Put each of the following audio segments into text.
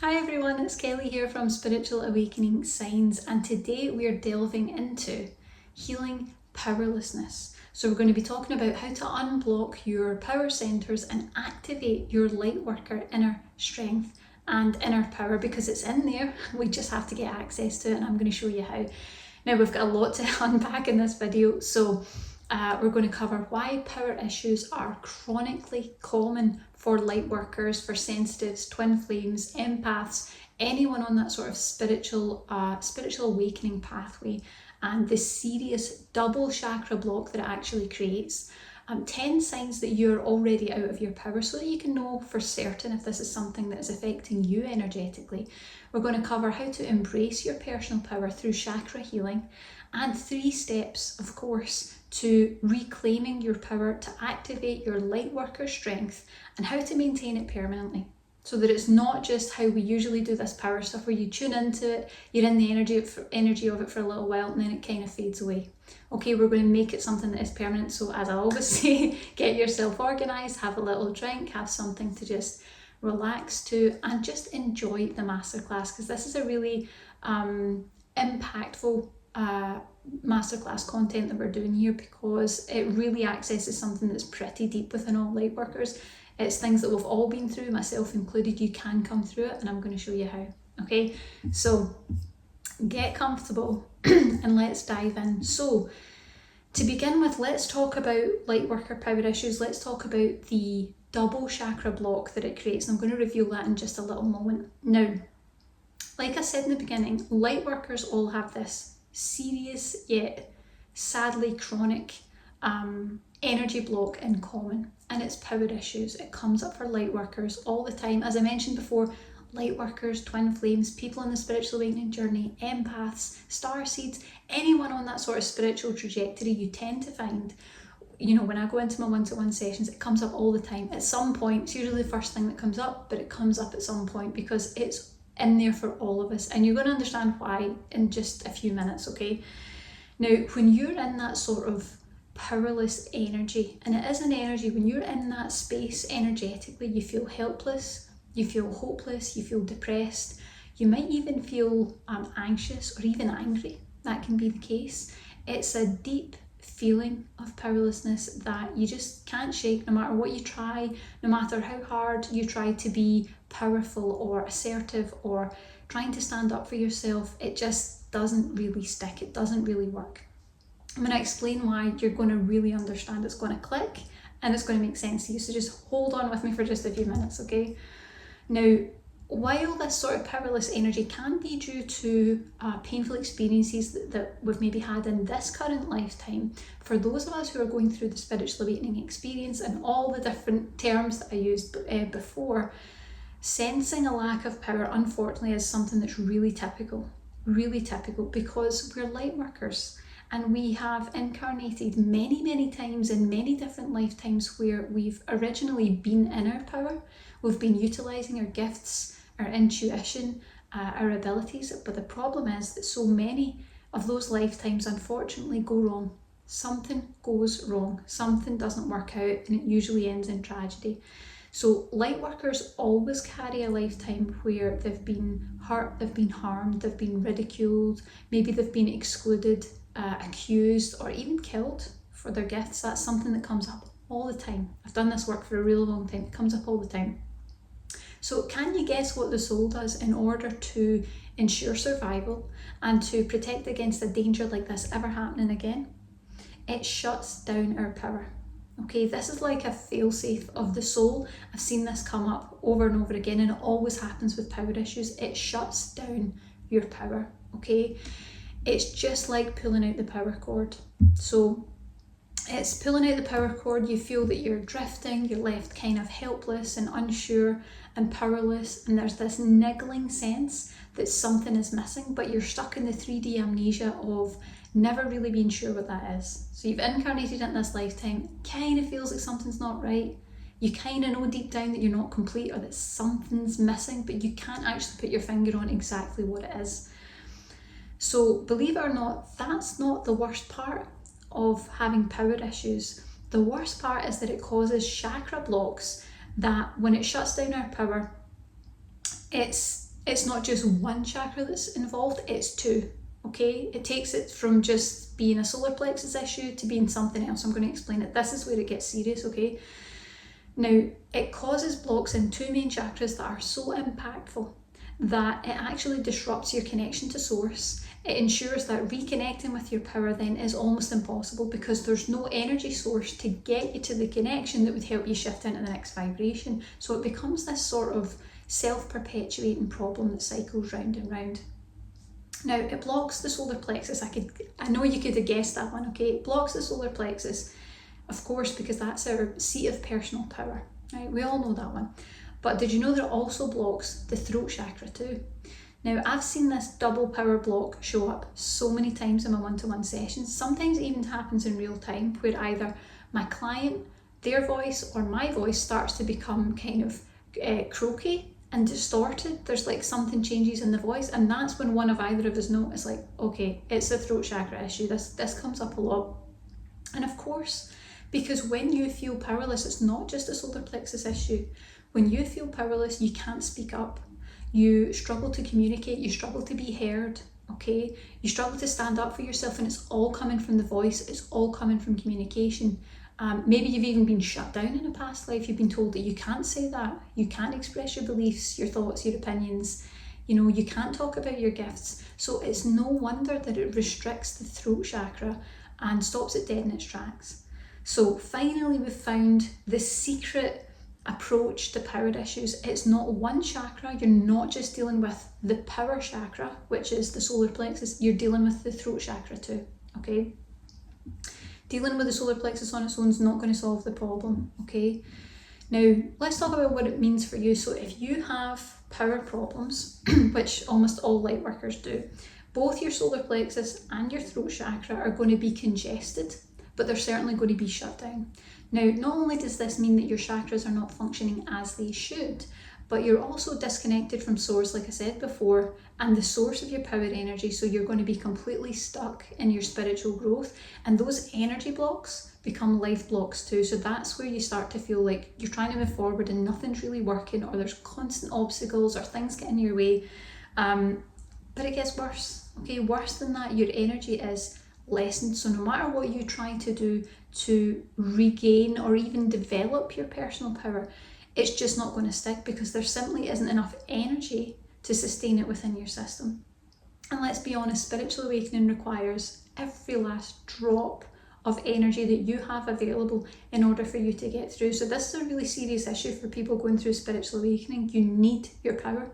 Hi everyone, it's Kelly here from Spiritual Awakening Signs, and today we are delving into healing powerlessness. So we're going to be talking about how to unblock your power centers and activate your Lightworker inner strength and inner power, because it's in there. We just have to get access to it, and I'm going to show you how. Now we've got a lot to unpack in this video, so we're going to cover why power issues are chronically common for Lightworkers, for sensitives, twin flames, empaths, anyone on that sort of spiritual awakening pathway, and the serious double chakra block that it actually creates. 10 signs that you're already out of your power, so that you can know for certain if this is something that is affecting you energetically. We're going to cover how to embrace your personal power through chakra healing, and 3 steps, of course, to reclaiming your power to activate your Lightworker strength, and how to maintain it permanently, so that it's not just how we usually do this power stuff, where you tune into it, you're in the energy of it for a little while, and then it kind of fades away. Okay, we're going to make it something that is permanent. So as I always say, get yourself organized, have a little drink, have something to just relax to, and just enjoy the masterclass, because this is a really impactful masterclass content that we're doing here, because it really accesses something that's pretty deep within all Lightworkers. It's things that we've all been through, myself included. You can come through it, and I'm going to show you how. Okay, so get comfortable and let's dive in. So to begin with, let's talk about Lightworker power issues. Let's talk about the double chakra block that it creates, and I'm going to reveal that in just a little moment. Now, like I said in the beginning, Lightworkers all have this serious yet sadly chronic energy block in common, and it's power issues. It comes up for Lightworkers all the time. As I mentioned before, Lightworkers, twin flames, people on the spiritual awakening journey, empaths, starseeds, anyone on that sort of spiritual trajectory, you tend to find, you know, when I go into my one-to-one sessions, it comes up all the time. At some point, it's usually the first thing that comes up, but it comes up at some point because it's in there for all of us, and you're going to understand why in just a few minutes, okay? Now, when you're in that sort of powerless energy, and it is an energy, when you're in that space energetically, you feel helpless, you feel hopeless, you feel depressed, you might even feel anxious or even angry. That can be the case. It's a deep feeling of powerlessness that you just can't shake, no matter what you try, no matter how hard you try to be powerful or assertive or trying to stand up for yourself. It just doesn't really stick. It doesn't really work. I'm going to explain why. You're going to really understand. It's going to click and it's going to make sense to you. So just hold on with me for just a few minutes, okay? Now, while this sort of powerless energy can be due to painful experiences that we've maybe had in this current lifetime, for those of us who are going through the spiritual awakening experience and all the different terms that I used before, sensing a lack of power, unfortunately, is something that's really typical, because we're Lightworkers. And we have incarnated many times in many different lifetimes where we've originally been in our power. We've been utilising our gifts, our intuition, our abilities. But the problem is that so many of those lifetimes unfortunately go wrong. Something goes wrong. Something doesn't work out, and it usually ends in tragedy. So Lightworkers always carry a lifetime where they've been hurt, they've been harmed, they've been ridiculed, maybe they've been excluded, accused, or even killed for their gifts. That's something that comes up all the time. I've done this work for a really long time. It comes up all the time. So can you guess what the soul does in order to ensure survival and to protect against a danger like this ever happening again? It shuts down our power. Okay, this is like a failsafe of the soul. I've seen this come up over and over again, and it always happens with power issues. It shuts down your power, okay? It's just like pulling out the power cord. So it's pulling out the power cord. You feel that you're drifting, you're left kind of helpless and unsure and powerless, and there's this niggling sense that something is missing, but you're stuck in the 3D amnesia of never really being sure what that is. So you've incarnated in this lifetime, kind of feels like something's not right. You kind of know deep down that you're not complete or that something's missing, but you can't actually put your finger on exactly what it is. So believe it or not, that's not the worst part of having power issues. The worst part is that it causes chakra blocks that when it shuts down our power, it's it's not just one chakra that's involved, it's two. Okay, it takes it from just being a solar plexus issue to being something else. I'm going to explain it. This is where it gets serious, okay? Now, it causes blocks in two main chakras that are so impactful that it actually disrupts your connection to source. It ensures that reconnecting with your power then is almost impossible because there's no energy source to get you to the connection that would help you shift into the next vibration. So it becomes this sort of self-perpetuating problem that cycles round and round. Now, it blocks the solar plexus. I know you could have guessed that one, okay? It blocks the solar plexus, of course, because that's our seat of personal power, right? We all know that one. But did you know that it also blocks the throat chakra too? Now, I've seen this double power block show up so many times in my one-to-one sessions. Sometimes it even happens in real time where either my client, their voice, or my voice starts to become kind of croaky and distorted. There's like something changes in the voice, and that's when one of either of us know it's like, okay, it's a throat chakra issue. This comes up a lot. And of course, because when you feel powerless, it's not just a solar plexus issue. When you feel powerless, you can't speak up. You struggle to communicate, you struggle to be heard, okay? You struggle to stand up for yourself, and it's all coming from the voice, it's all coming from communication. Maybe you've even been shut down in a past life. You've been told that you can't say that, you can't express your beliefs, your thoughts, your opinions. You know, you can't talk about your gifts. So it's no wonder that it restricts the throat chakra and stops it dead in its tracks. So finally, we've found the secret approach to power issues. It's not one chakra. You're not just dealing with the power chakra, which is the solar plexus. You're dealing with the throat chakra too, okay? Dealing with the solar plexus on its own is not going to solve the problem, okay? Now, let's talk about what it means for you. So if you have power problems, which almost all light workers do, both your solar plexus and your throat chakra are going to be congested, but they're certainly going to be shut down. Now, not only does this mean that your chakras are not functioning as they should, but you're also disconnected from source, like I said before, and the source of your power energy, so you're going to be completely stuck in your spiritual growth, and those energy blocks become life blocks too. So that's where you start to feel like you're trying to move forward and nothing's really working, or there's constant obstacles or things get in your way. But it gets worse, okay? Worse than that, your energy is lessened. So no matter what you try to do to regain or even develop your personal power, it's just not going to stick because there simply isn't enough energy to sustain it within your system. And let's be honest, spiritual awakening requires every last drop of energy that you have available in order for you to get through. So this is a really serious issue for people going through spiritual awakening. You need your power.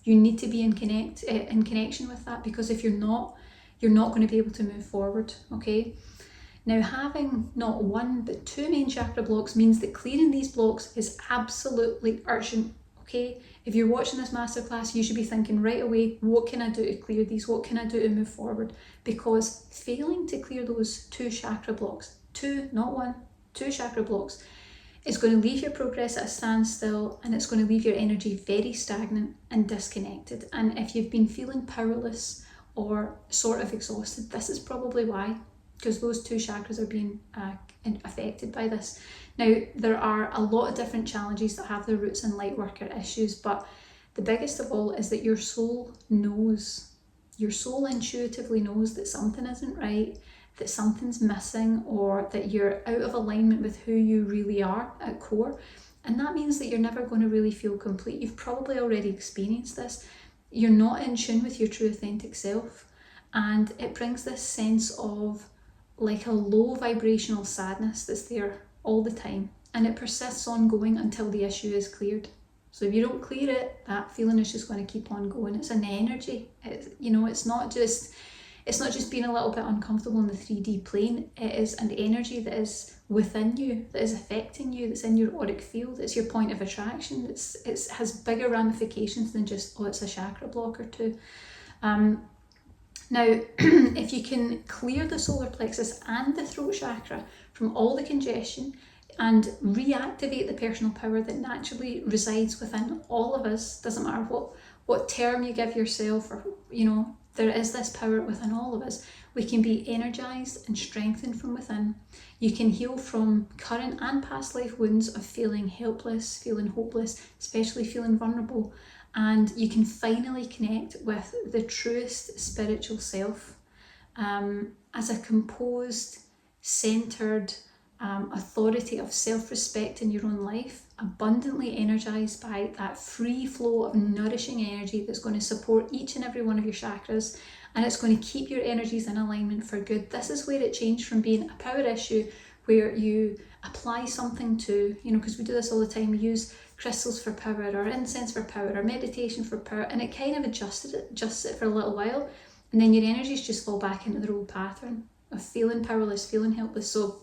You need to be in connection with that, because if you're not going to be able to move forward, okay? Now, having not one but two main chakra blocks means that clearing these blocks is absolutely urgent, okay? If you're watching this masterclass, you should be thinking right away, what can I do to clear these? What can I do to move forward? Because failing to clear those two chakra blocks, two, not one, two chakra blocks, is going to leave your progress at a standstill, and it's going to leave your energy very stagnant and disconnected. And if you've been feeling powerless or sort of exhausted, this is probably why, because those two chakras are being affected by this. Now, there are a lot of different challenges that have their roots in Lightworker issues, but the biggest of all is that your soul knows, your soul intuitively knows that something isn't right, that something's missing, or that you're out of alignment with who you really are at core. And that means that you're never going to really feel complete. You've probably already experienced this. You're not in tune with your true authentic self. And it brings this sense of like a low vibrational sadness that's there all the time. And it persists ongoing until the issue is cleared. So if you don't clear it, that feeling is just going to keep on going. It's an energy. It's not just being a little bit uncomfortable in the 3D plane. It is an energy that is within you, that is affecting you, that's in your auric field. It's your point of attraction. It has bigger ramifications than just, it's a chakra block or two. Now, if you can clear the solar plexus and the throat chakra from all the congestion and reactivate the personal power that naturally resides within all of us, doesn't matter what term you give yourself, or, there is this power within all of us. We can be energized and strengthened from within. You can heal from current and past life wounds of feeling helpless, feeling hopeless, especially feeling vulnerable. and you can finally connect with the truest spiritual self as a composed, centered authority of self-respect in your own life, abundantly energized by that free flow of nourishing energy that's going to support each and every one of your chakras, and it's going to keep your energies in alignment for good. This is where it changed from being a power issue where you apply something to, because we do this all the time, we use crystals for power or incense for power or meditation for power, and it kind of adjusts it for a little while, and then your energies just fall back into their old pattern of feeling powerless, feeling helpless. So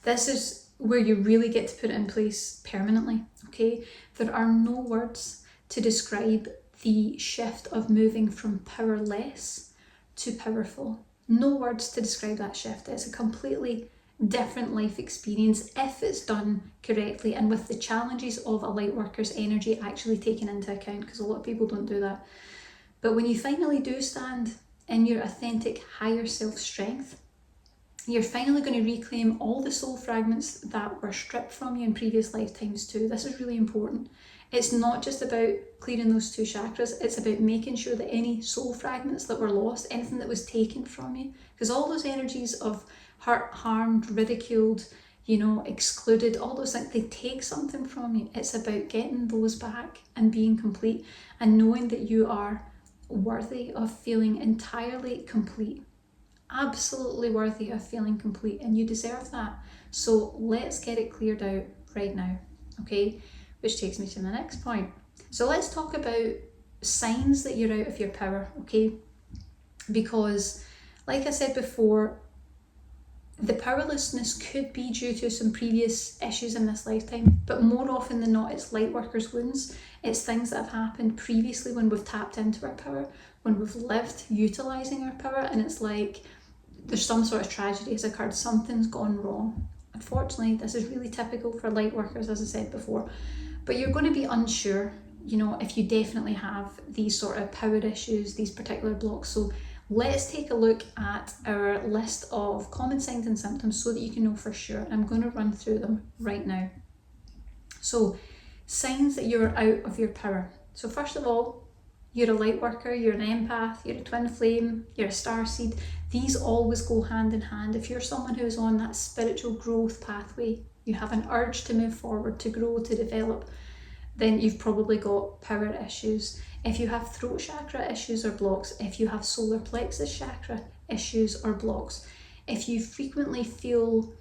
this is where you really get to put it in place permanently, okay? There are no words to describe the shift of moving from powerless to powerful. No words to describe that shift. It's a completely different life experience if it's done correctly and with the challenges of a Lightworker's energy actually taken into account, because a lot of people don't do that. But when you finally do stand in your authentic higher self strength, you're finally going to reclaim all the soul fragments that were stripped from you in previous lifetimes too. This is really important. It's not just about clearing those two chakras, it's about making sure that any soul fragments that were lost, anything that was taken from you, because all those energies of hurt, harmed, ridiculed, excluded, all those things, they take something from you. It's about getting those back and being complete and knowing that you are worthy of feeling entirely complete. Absolutely worthy of feeling complete, and you deserve that. So let's get it cleared out right now, okay? Which takes me to the next point. So let's talk about signs that you're out of your power, okay? Because like I said before, the powerlessness could be due to some previous issues in this lifetime, but more often than not, it's Lightworkers wounds. It's things that have happened previously when we've tapped into our power, when we've lived utilizing our power, and it's like there's some sort of tragedy has occurred, something's gone wrong. Unfortunately, this is really typical for Lightworkers, as I said before, but you're going to be unsure, if you definitely have these sort of power issues, these particular blocks. So let's take a look at our list of common signs and symptoms so that you can know for sure. I'm going to run through them right now. So, signs that you're out of your power. So first of all, you're a Lightworker, you're an empath, you're a twin flame, you're a starseed. These always go hand in hand. If you're someone who is on that spiritual growth pathway, you have an urge to move forward, to grow, to develop, then you've probably got power issues. If you have throat chakra issues or blocks, if you have solar plexus chakra issues or blocks, if you frequently feel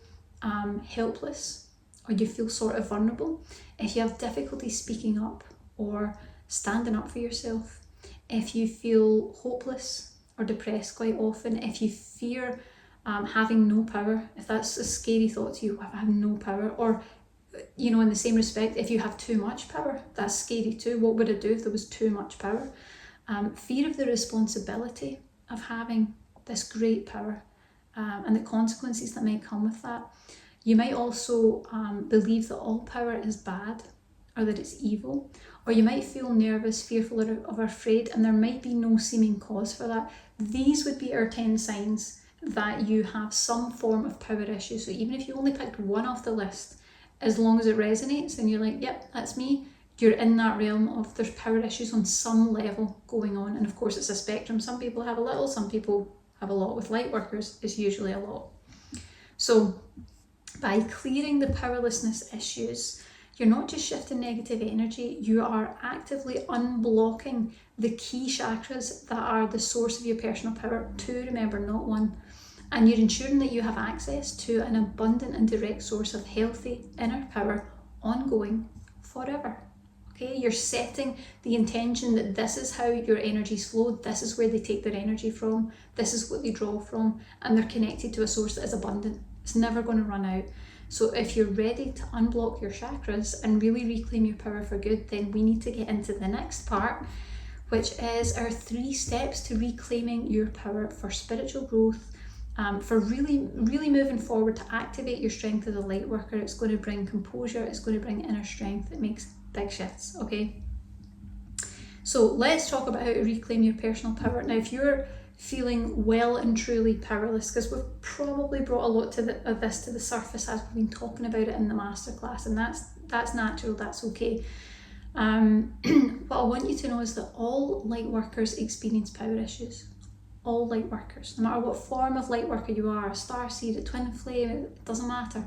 helpless or you feel sort of vulnerable, if you have difficulty speaking up or standing up for yourself, if you feel hopeless or depressed quite often, if you fear having no power, if that's a scary thought to you, I have no power, or in the same respect, if you have too much power, that's scary too. What would I do if there was too much power? Fear of the responsibility of having this great power and the consequences that might come with that. You might also believe that all power is bad or that it's evil, or you might feel nervous, fearful, or afraid, and there might be no seeming cause for that. These would be our 10 signs that you have some form of power issue. So even if you only picked one off the list, as long as it resonates and you're like, yep, that's me, you're in that realm of there's power issues on some level going on. And of course it's a spectrum. Some people have a little, some people have a lot. With Lightworkers, it's usually a lot. So by clearing the powerlessness issues, you're not just shifting negative energy, you are actively unblocking the key chakras that are the source of your personal power. 2, remember, not 1. And you're ensuring that you have access to an abundant and direct source of healthy inner power ongoing forever. Okay, you're setting the intention that this is how your energies flow, this is where they take their energy from, this is what they draw from, and they're connected to a source that is abundant. It's never going to run out. So if you're ready to unblock your chakras and really reclaim your power for good, then we need to get into the next part, which is our 3 steps to reclaiming your power for spiritual growth, for really moving forward to activate your strength as a Lightworker. It's going to bring composure, it's going to bring inner strength, it makes big shifts, okay? So let's talk about how to reclaim your personal power. Now, if you're feeling well and truly powerless, because we've probably brought a lot of this to the surface as we've been talking about it in the masterclass, and that's natural, that's okay. What I want you to know is that all light workers experience power issues. All light workers, no matter what form of light worker you are, a starseed, a twin flame, it doesn't matter.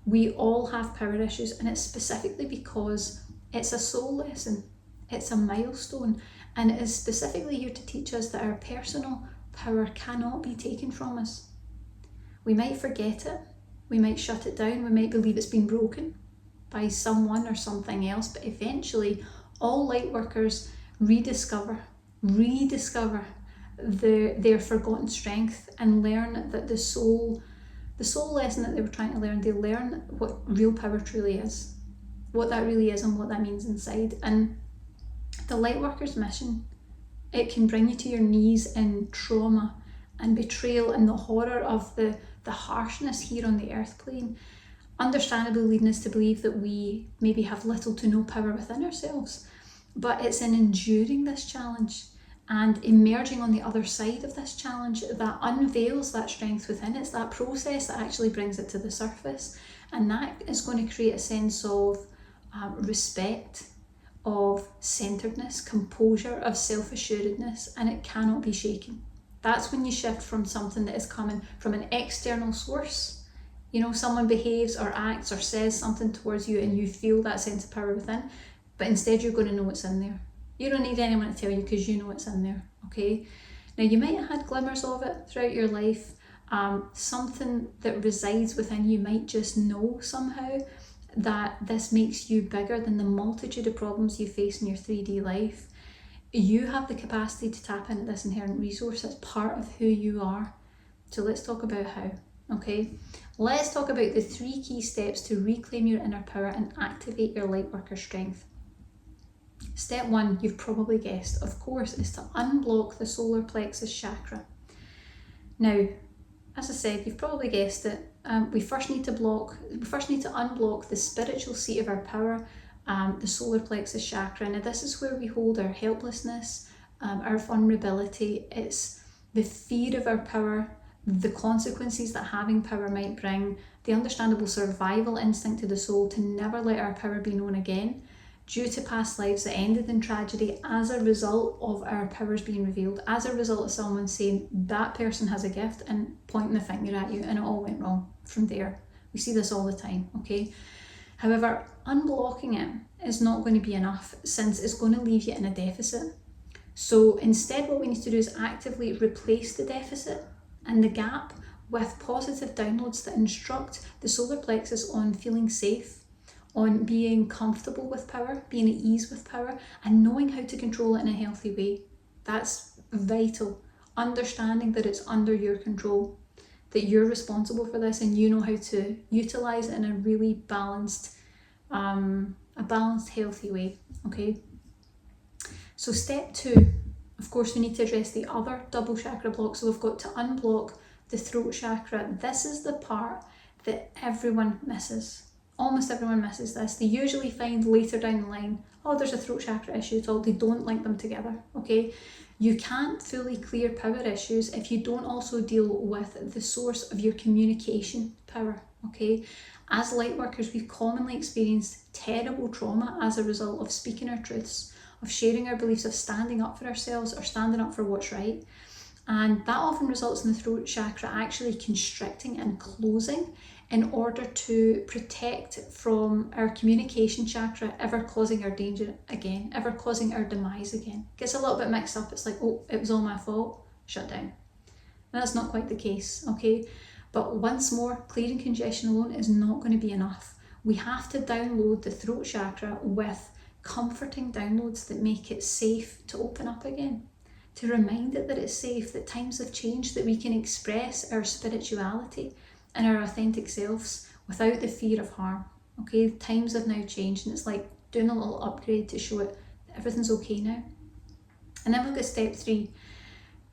We all have power issues, and it's specifically because it's a soul lesson. It's a milestone, and it is specifically here to teach us that our personal power cannot be taken from us. We might forget it, we might shut it down, we might believe it's been broken by someone or something else, but eventually all light workers rediscover their forgotten strength and learn that the soul lesson that they were trying to learn, they learn what real power truly is, what that really is and what that means inside. And the Lightworker's mission, it can bring you to your knees in trauma and betrayal and the horror of the harshness here on the earth plane, understandably leading us to believe that we maybe have little to no power within ourselves. But it's in enduring this challenge and emerging on the other side of this challenge that unveils that strength within. It's that process that actually brings it to the surface, and that is going to create a sense of respect, of centeredness, composure, of self-assuredness, and it cannot be shaken. That's when you shift from something that is coming from an external source. You know, someone behaves or acts or says something towards you and you feel that sense of power within, but instead you're going to know what's in there. You don't need anyone to tell you because you know it's in there, okay? Now, you might have had glimmers of it throughout your life. Something that resides within you might just know somehow that this makes you bigger than the multitude of problems you face in your 3D life. You have the capacity to tap into this inherent resource. It's part of who you are. So let's talk about how, okay? Let's talk about the 3 key steps to reclaim your inner power and activate your Lightworker strength. Step 1, you've probably guessed, of course, is to unblock the solar plexus chakra. Now, as I said, you've probably guessed it. We first need to unblock the spiritual seat of our power, the solar plexus chakra. Now, this is where we hold our helplessness, our vulnerability. It's the fear of our power, the consequences that having power might bring, the understandable survival instinct of the soul to never let our power be known again, due to past lives that ended in tragedy as a result of our powers being revealed, as a result of someone saying that person has a gift and pointing the finger at you, and it all went wrong from there. We see this all the time, okay? However, unblocking it is not going to be enough, since it's going to leave you in a deficit. So instead, what we need to do is actively replace the deficit and the gap with positive downloads that instruct the solar plexus on feeling safe, on being comfortable with power, being at ease with power, and knowing how to control it in a healthy way. That's vital. Understanding that it's under your control, that you're responsible for this and you know how to utilize it in a really balanced, healthy way, okay? So step 2, of course, we need to address the other double chakra block. So we've got to unblock the throat chakra. This is the part that everyone misses. Almost everyone misses this. They usually find later down the line, oh, there's a throat chakra issue at all. They don't link them together, okay? You can't fully clear power issues if you don't also deal with the source of your communication power, okay? As Lightworkers, we've commonly experienced terrible trauma as a result of speaking our truths, of sharing our beliefs, of standing up for ourselves or standing up for what's right. And that often results in the throat chakra actually constricting and closing in order to protect from our communication chakra ever causing our danger again, ever causing our demise again. Gets a little bit mixed up. It's like, oh, it was all my fault, shut down. And that's not quite the case, okay? But once more, clearing congestion alone is not going to be enough. We have to download the throat chakra with comforting downloads that make it safe to open up again, to remind it that it's safe, that times have changed, that we can express our spirituality and our authentic selves without the fear of harm, okay? Times have now changed, and it's like doing a little upgrade to show it that everything's okay now. And then we've got step 3,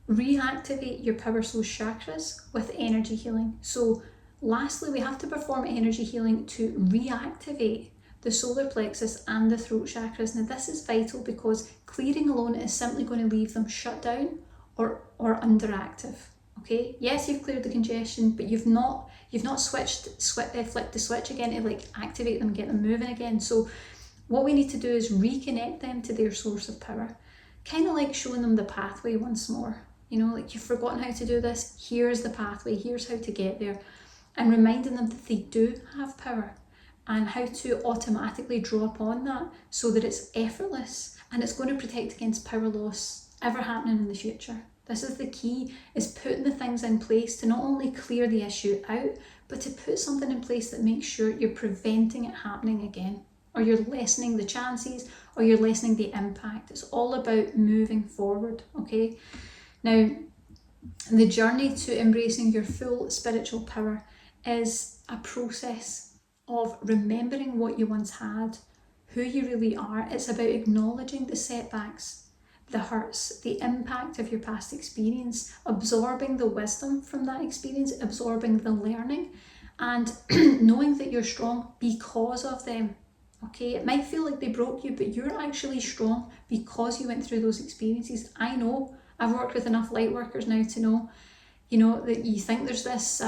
reactivate your power source chakras with energy healing. So lastly, we have to perform energy healing to reactivate the solar plexus and the throat chakras. Now, this is vital because clearing alone is simply going to leave them shut down or underactive. Okay, yes, you've cleared the congestion, but you've not flicked the switch again to like activate them, get them moving again. So what we need to do is reconnect them to their source of power. Kind of like showing them the pathway once more. You know, like, you've forgotten how to do this, here's the pathway, here's how to get there. And reminding them that they do have power and how to automatically draw upon that so that it's effortless and it's going to protect against power loss ever happening in the future. This is the key, is putting the things in place to not only clear the issue out, but to put something in place that makes sure you're preventing it happening again, or you're lessening the chances, or you're lessening the impact. It's all about moving forward, okay? Now, the journey to embracing your full spiritual power is a process of remembering what you once had, who you really are. It's about acknowledging the setbacks, the hurts, the impact of your past experience, absorbing the wisdom from that experience, absorbing the learning, and knowing that you're strong because of them. Okay, it might feel like they broke you, but you're actually strong because you went through those experiences. I know, I've worked with enough light workers now to know, you know, that you think there's this,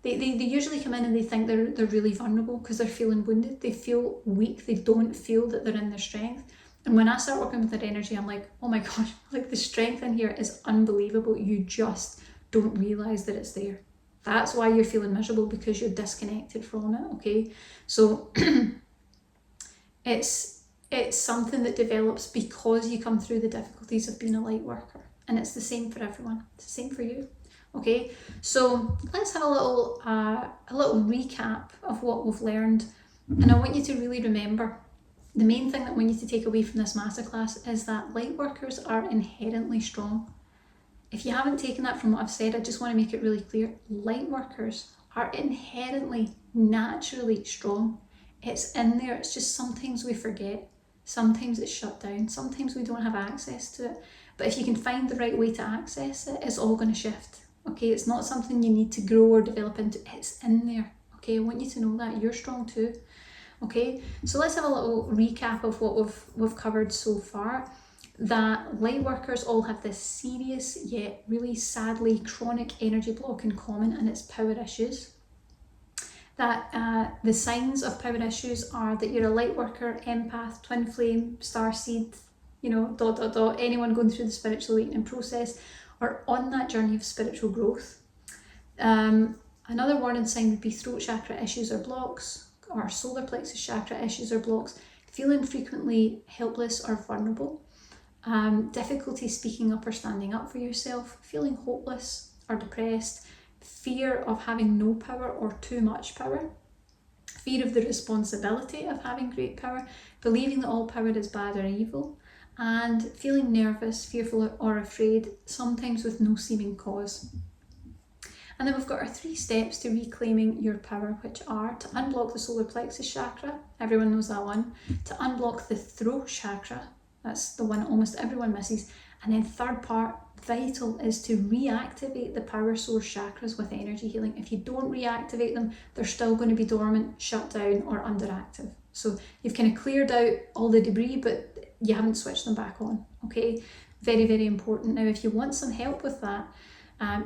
they usually come in and they think they're really vulnerable because they're feeling wounded. They feel weak. They don't feel that they're in their strength. And when I start working with their energy, I'm like, oh my gosh, like, the strength in here is unbelievable. You just don't realise that it's there. That's why you're feeling miserable, because you're disconnected from it, okay? So it's something that develops because you come through the difficulties of being a light worker. And it's the same for everyone. It's the same for you. Okay, so let's have a little recap of what we've learned. And I want you to really remember, the main thing that I want you to take away from this masterclass is that light workers are inherently strong. If you haven't taken that from what I've said, I just want to make it really clear. Light workers are inherently, naturally strong. It's in there. It's just sometimes we forget. Sometimes it's shut down. Sometimes we don't have access to it. But if you can find the right way to access it, it's all going to shift. Okay, it's not something you need to grow or develop into. It's in there. Okay, I want you to know that you're strong too. Okay, so let's have a little recap of what we've covered so far. That light workers all have this serious yet really sadly chronic energy block in common, and it's power issues. That the signs of power issues are that you're a light worker, empath, twin flame, starseed, you know, anyone going through the spiritual awakening process or on that journey of spiritual growth. Another warning sign would be throat chakra issues or blocks, or solar plexus chakra issues or blocks, feeling frequently helpless or vulnerable, difficulty speaking up or standing up for yourself, feeling hopeless or depressed, fear of having no power or too much power, fear of the responsibility of having great power, believing that all power is bad or evil, and feeling nervous, fearful or afraid, sometimes with no seeming cause. And then we've got our 3 steps to reclaiming your power, which are to unblock the solar plexus chakra, everyone knows that one, to unblock the throat chakra, that's the one almost everyone misses, and then third part, vital, is to reactivate the power source chakras with energy healing. If you don't reactivate them, they're still going to be dormant, shut down or underactive. So you've kind of cleared out all the debris, but you haven't switched them back on, okay? Very, very important. Now, if you want some help with that,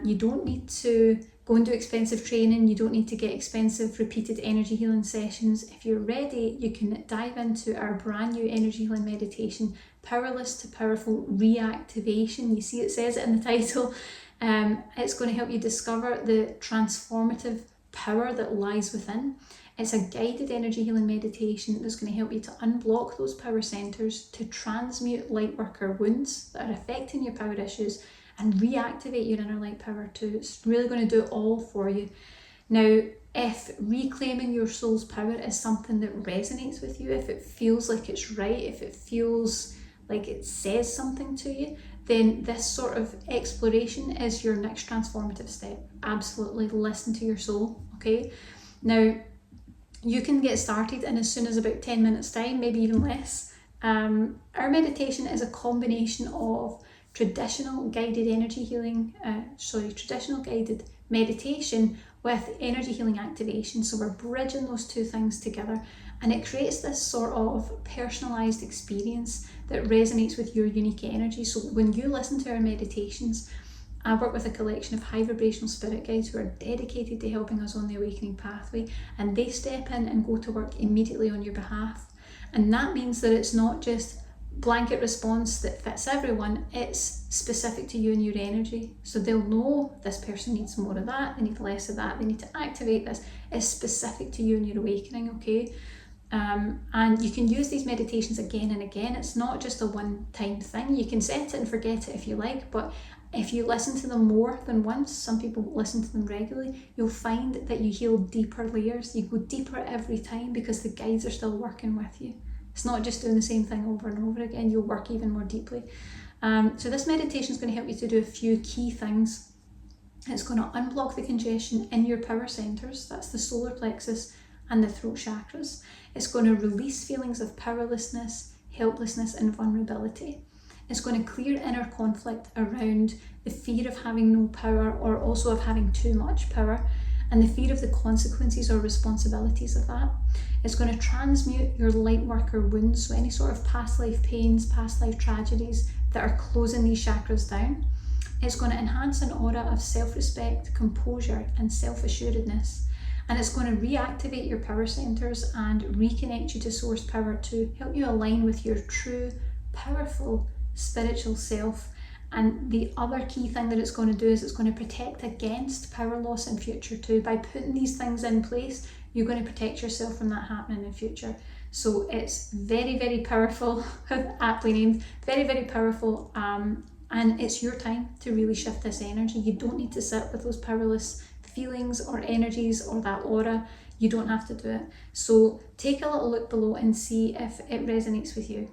you don't need to go and do expensive training. You don't need to get expensive repeated energy healing sessions. If you're ready, you can dive into our brand new energy healing meditation, Powerless to Powerful Reactivation. You see, it says it in the title. It's going to help you discover the transformative power that lies within. It's a guided energy healing meditation that's going to help you to unblock those power centers, to transmute light worker wounds that are affecting your power issues, and reactivate your inner light power too. It's really going to do it all for you. Now, if reclaiming your soul's power is something that resonates with you, if it feels like it's right, if it feels like it says something to you, then this sort of exploration is your next transformative step. Absolutely listen to your soul, okay? Now, you can get started in as soon as about 10 minutes time, maybe even less. Our meditation is a combination of traditional guided meditation with energy healing activation. So we're bridging those 2 things together, and it creates this sort of personalized experience that resonates with your unique energy. So when you listen to our meditations, I work with a collection of high vibrational spirit guides who are dedicated to helping us on the awakening pathway, and they step in and go to work immediately on your behalf. And that means that it's not just blanket response that fits everyone, it's specific to you and your energy. So they'll know this person needs more of that, they need less of that, they need to activate this. It's specific to you and your awakening, okay? And you can use these meditations again and again. It's not just a one-time thing. You can set it and forget it if you like, but if you listen to them more than once, some people listen to them regularly, you'll find that you heal deeper layers. You go deeper every time because the guides are still working with you. It's not just doing the same thing over and over again. You'll work even more deeply. So this meditation is going to help you to do a few key things. It's going to unblock the congestion in your power centers. That's the solar plexus and the throat chakras. It's going to release feelings of powerlessness, helplessness, and vulnerability. It's going to clear inner conflict around the fear of having no power, or also of having too much power, and the fear of the consequences or responsibilities of that. It's going to transmute your Lightworker wounds, so any sort of past life pains, past life tragedies that are closing these chakras down. It's going to enhance an aura of self-respect, composure, and self-assuredness. And it's going to reactivate your power centers and reconnect you to source power to help you align with your true, powerful, spiritual self. And the other key thing that it's going to do is it's going to protect against power loss in future too. By putting these things in place, you're going to protect yourself from that happening in future. So it's very, very powerful, aptly named, very, very powerful. And it's your time to really shift this energy. You don't need to sit with those powerless feelings or energies or that aura. You don't have to do it. So take a little look below and see if it resonates with you.